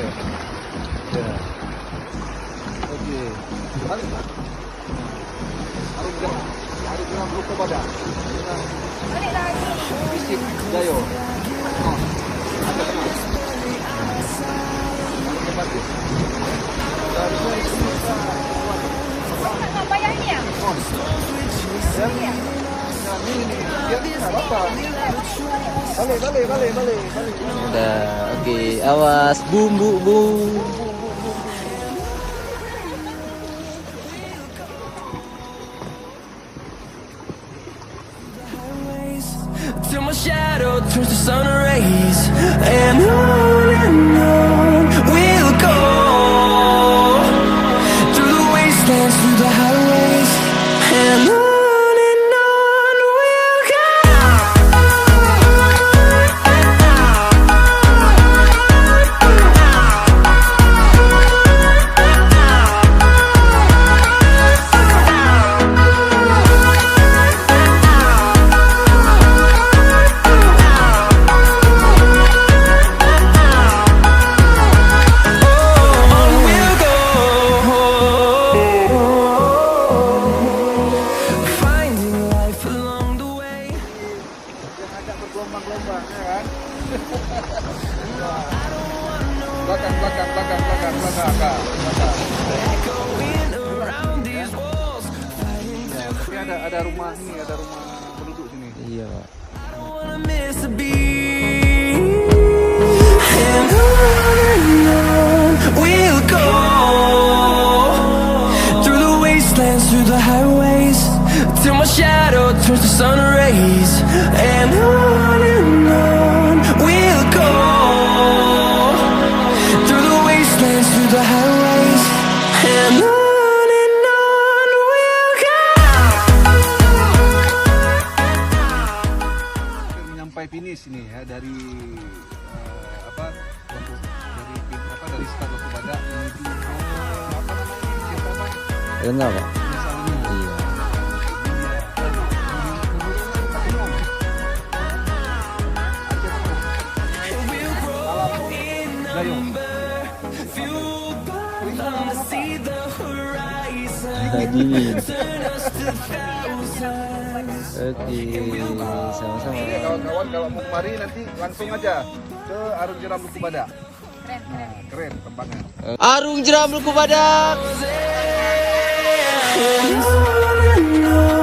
ya. Ya. Oke. Balik. Arung Jeram Lukup Badak. Balik lagi. Bisik Jayo. Oh. Aceh Tengah. Tempat itu. Dari sini kita Nak bayar ni ya? oh. Dan ini dia enggak apa-apa. Balik. Udah, oke. Awas, bum. Till my shadow turns to sun rays, and on we'll go through the wastelands, through the highways, and on we'll go. Bergelombang-gelombang ya kan. Belakang. Ya, tapi ada rumah sini, ada rumah penduduk sini. Iya. We'll go through the wastelands, through the highways, till my shadow turns to sun rays, and on we'll go through the wastelands, through the highways, and on we'll go. Sampai finish ini ya dari dari start Lukup Badak menuju Enggak, Pak. misalnya Iya. Takengon Aceh Tengah alam Jayo Dingin. Oke, sama-sama. Jadi kawan-kawan kalau mau kemari nanti langsung aja ke Arung Jeram Lukup Badak. Keren tempatnya. Arung Jeram Lukup Badak. And on